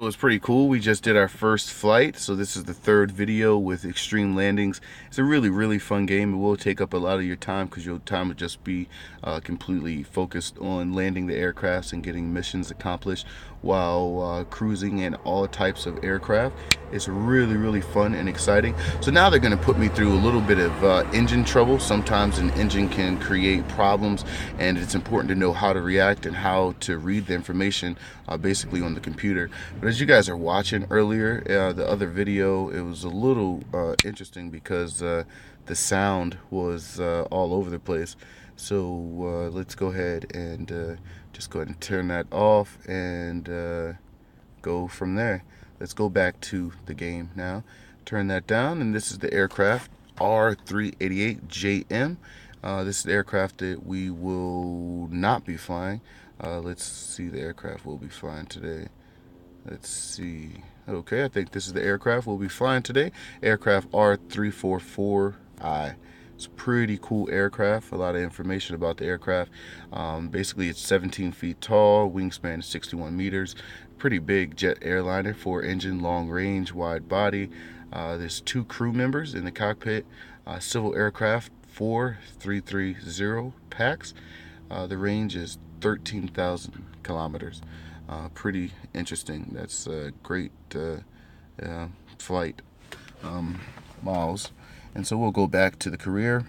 It was pretty cool. We just did our first flight, so this is the third video with Extreme Landings. It's a really fun game. It will take up a lot of your time because your time would just be completely focused on landing the aircrafts and getting missions accomplished while cruising in all types of aircraft. It's really fun and exciting. So now they're going to put me through a little bit of engine trouble. Sometimes an engine can create problems, and it's important to know how to react and how to read the information basically on the computer. But as you guys are watching earlier, the other video, it was a little interesting because the sound was all over the place. So let's go ahead and just go ahead and turn that off and go from there. Let's go back to the game now. Turn that down, and this is the aircraft R388JM. This is the aircraft that we will not be flying. Let's see the aircraft we'll be flying today. Let's see. Okay, I think this is the aircraft we'll be flying today. Aircraft R344I. It's a pretty cool aircraft. A lot of information about the aircraft. Basically, it's 17 feet tall. Wingspan is 61 meters. Pretty big jet airliner. 4-engine, long range, wide body. There's 2 crew members in the cockpit. Civil aircraft 4330 PAX. The range is 13,000 kilometers. Pretty interesting. That's a great flight miles. And so we'll go back to the career,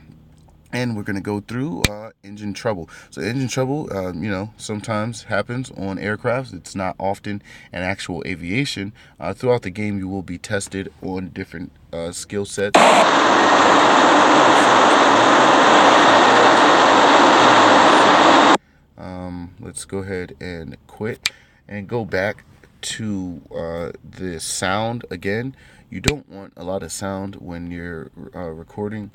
and we're going to go through engine trouble. So engine trouble, sometimes happens on aircrafts. It's not often in actual aviation. Throughout the game, you will be tested on different skill sets. Let's go ahead and quit and go back to the sound again. You don't want a lot of sound when you're recording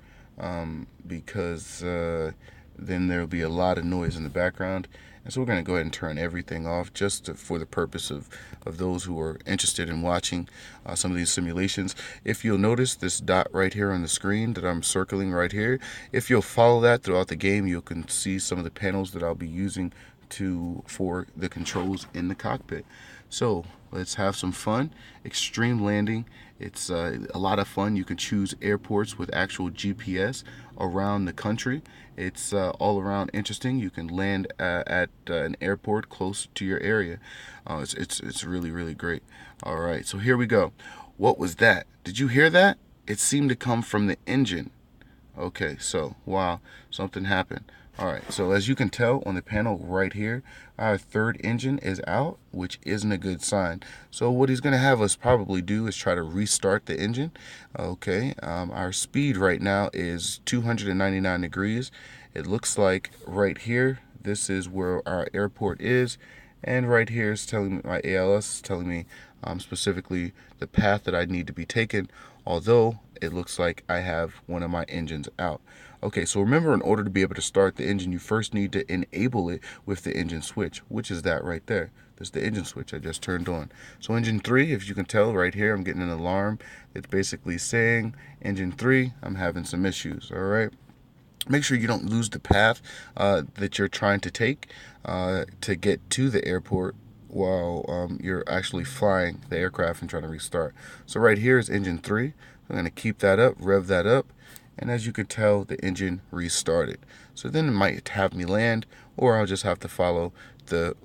because then there'll be a lot of noise in the background. And so we're going to go ahead and turn everything off just for the purpose of those who are interested in watching some of these simulations. If you'll notice this dot right here on the screen that I'm circling right here, if you'll follow that throughout the game, you can see some of the panels that I'll be using for the controls in the cockpit. So let's have some fun. Extreme landing. It's a lot of fun. You can choose airports with actual GPS around the country. It's all around interesting. You can land at an airport close to your area. It's really great. All right, so here we go. What was that? Did you hear that? It seemed to come from the engine. Okay, so wow, something happened. All right, so as you can tell on the panel right here, our third engine is out, which isn't a good sign. So what he's going to have us probably do is try to restart the engine. Okay, our speed right now is 299 degrees. It looks like right here, this is where our airport is. And right here is telling me, my ALS is telling me specifically the path that I need to be taken, although it looks like I have one of my engines out. Okay, so remember, in order to be able to start the engine, you first need to enable it with the engine switch, which is that right there. This is the engine switch I just turned on. So engine 3, if you can tell right here, I'm getting an alarm. It's basically saying, engine 3, I'm having some issues, all right? Make sure you don't lose the path that you're trying to take to get to the airport while you're actually flying the aircraft and trying to restart. So right here is engine 3. I'm going to keep that up, rev that up, and as you can tell, the engine restarted. So then it might have me land, or I'll just have to follow the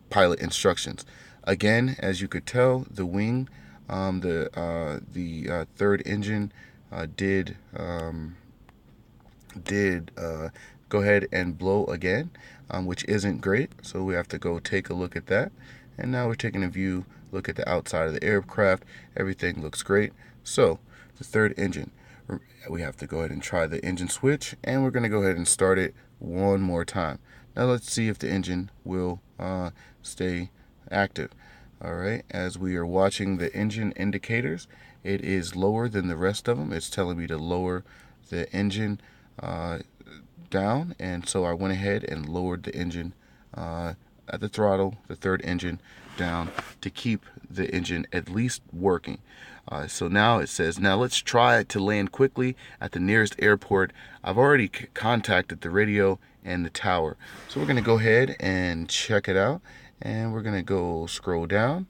pilot instructions. Again, as you could tell, the wing, the third engine did go ahead and blow again, which isn't great. So we have to go take a look at that. And now we're taking a look at the outside of the aircraft. Everything looks great. So the third engine, we have to go ahead and try the engine switch, and we're going to go ahead and start it one more time. Now let's see if the engine will stay active. All right, as we are watching the engine indicators, it is lower than the rest of them. It's telling me to lower the engine down, and so I went ahead and lowered the engine at the throttle, the third engine down, to keep the engine at least working. So now it says, now let's try to land quickly at the nearest airport. I've already contacted the radio and the tower. So we're going to go ahead and check it out, and we're going to go scroll down.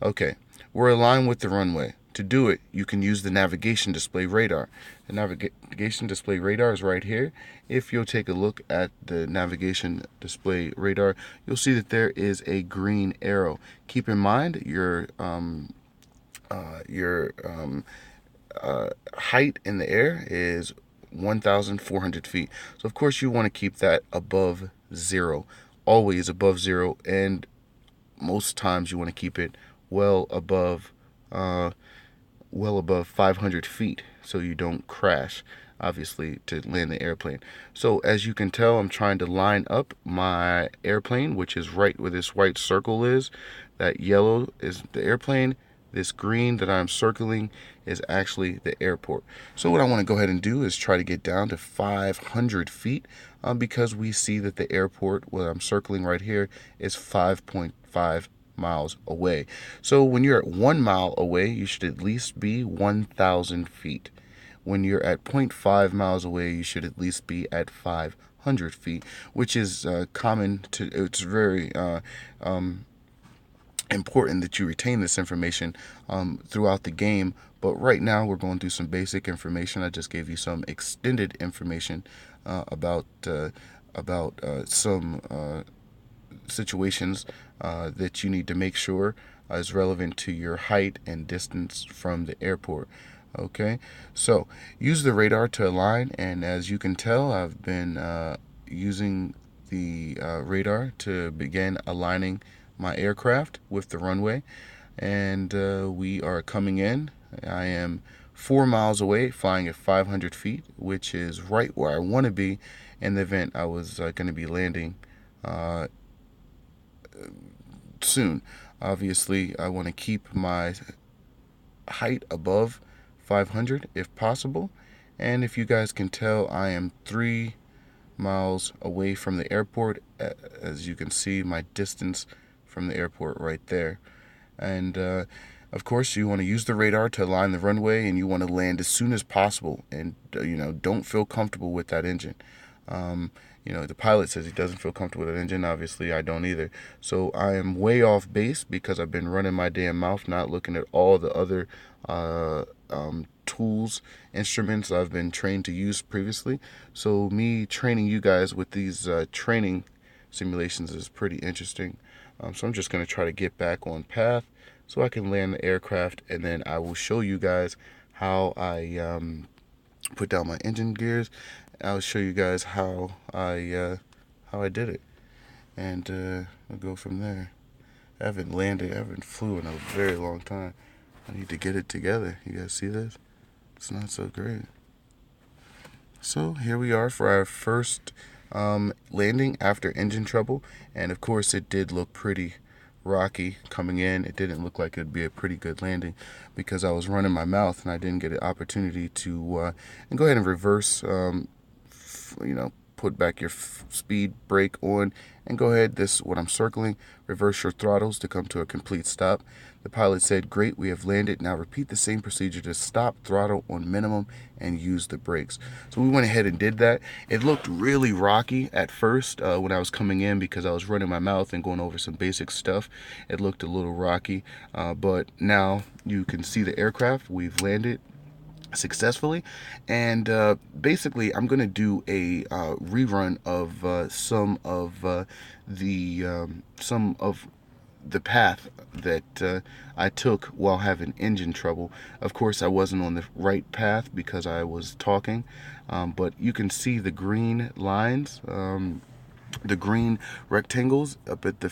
Okay, we're aligned with the runway. To do it, you can use the navigation display radar. The navigation display radar is right here. If you'll take a look at the navigation display radar, you'll see that there is a green arrow. Keep in mind your height in the air is 1,400 feet. So of course you want to keep that above zero, always above zero, and most times you want to keep it well above uh, 500 feet so you don't crash, obviously, to land the airplane. So as you can tell, I'm trying to line up my airplane, which is right where this white circle is. That yellow is the airplane. This green that I'm circling is actually the airport. So what I want to go ahead and do is try to get down to 500 feet because we see that the airport, what I'm circling right here, is 5.5 miles away. So when you're at 1 mile away, you should at least be 1,000 feet. When you're at 0.5 miles away, you should at least be at 500 feet, which is common to, it's very important that you retain this information throughout the game. But right now we're going through some basic information. I just gave you some extended information about some situations that you need to make sure is relevant to your height and distance from the airport. Okay, so use the radar to align, and as you can tell, I've been using the radar to begin aligning my aircraft with the runway, and we are coming in. I am 4 miles away, flying at 500 feet, which is right where I want to be in the event I was going to be landing soon. Obviously, I want to keep my height above 500 if possible. And if you guys can tell, I am 3 miles away from the airport. As you can see, my distance from the airport right there. And of course, you want to use the radar to align the runway, and you want to land as soon as possible. And don't feel comfortable with that engine. The pilot says he doesn't feel comfortable with that engine. Obviously, I don't either. So I am way off base because I've been running my damn mouth, not looking at all the other tools, instruments I've been trained to use previously. So me training you guys with these training simulations is pretty interesting. So I'm just going to try to get back on path so I can land the aircraft, and then I will show you guys how I put down my engine gears. I'll show you guys how I did it, and I'll go from there. I haven't flew in a very long time. I need to get it together. You guys see this? It's not so great. So here we are for our first landing after engine trouble, and of course it did look pretty rocky coming in. It didn't look like it'd be a pretty good landing because I was running my mouth and I didn't get an opportunity to and go ahead and reverse, put back your speed brake on, and go ahead, this what I'm circling, reverse your throttles to come to a complete stop. The pilot said, "Great, we have landed. Now repeat the same procedure to stop, throttle on minimum, and use the brakes." So we went ahead and did that. It looked really rocky at first when I was coming in because I was running my mouth and going over some basic stuff. It looked a little rocky, but now you can see the aircraft. We've landed successfully, and basically I'm going to do a rerun of some of the path that I took while having engine trouble. Of course, I wasn't on the right path because I was talking, but you can see the green lines, the green rectangles up at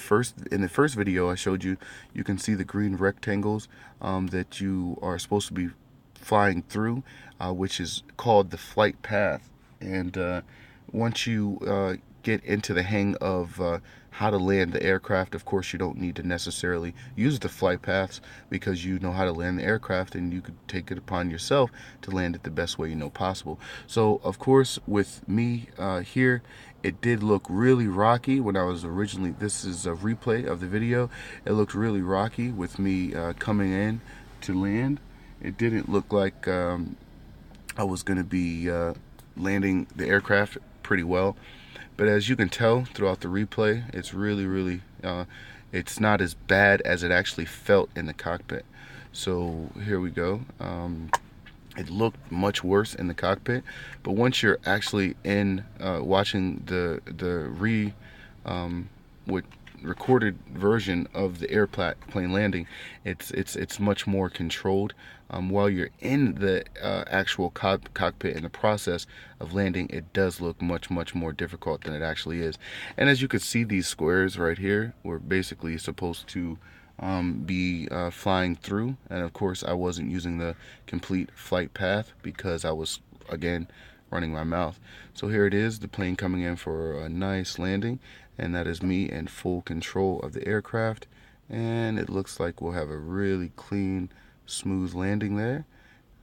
in the first video I showed you. You can see the green rectangles that you are supposed to be flying through, which is called the flight path. And once you get into the hang of how to land the aircraft, of course you don't need to necessarily use the flight paths because you know how to land the aircraft, and you could take it upon yourself to land it the best way you know possible. So of course with me here, it did look really rocky when I was originally, this is a replay of the video, it looked really rocky with me coming in to land. It didn't look like I was going to be landing the aircraft pretty well. But as you can tell throughout the replay, it's really, really it's not as bad as it actually felt in the cockpit. So here we go. It looked much worse in the cockpit, but once you're actually in watching the what recorded version of the airplane landing, it's much more controlled. While you're in the actual cockpit in the process of landing, it does look much more difficult than it actually is. And as you can see, these squares right here were basically supposed to be flying through, and of course I wasn't using the complete flight path because I was again running my mouth. So here it is, the plane coming in for a nice landing, and that is me in full control of the aircraft, and it looks like we'll have a really clean, smooth landing there.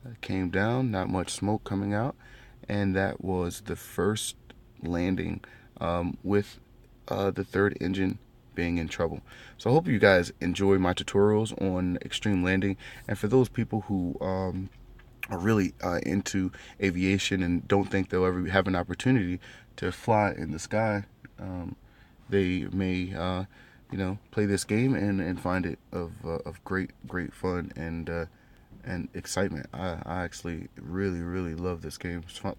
It came down, not much smoke coming out, and that was the first landing with the third engine being in trouble. So I hope you guys enjoy my tutorials on extreme landing, and for those people who are really into aviation and don't think they'll ever have an opportunity to fly in the sky, they may play this game and find it of great fun and excitement. I actually really love this game. It's fun.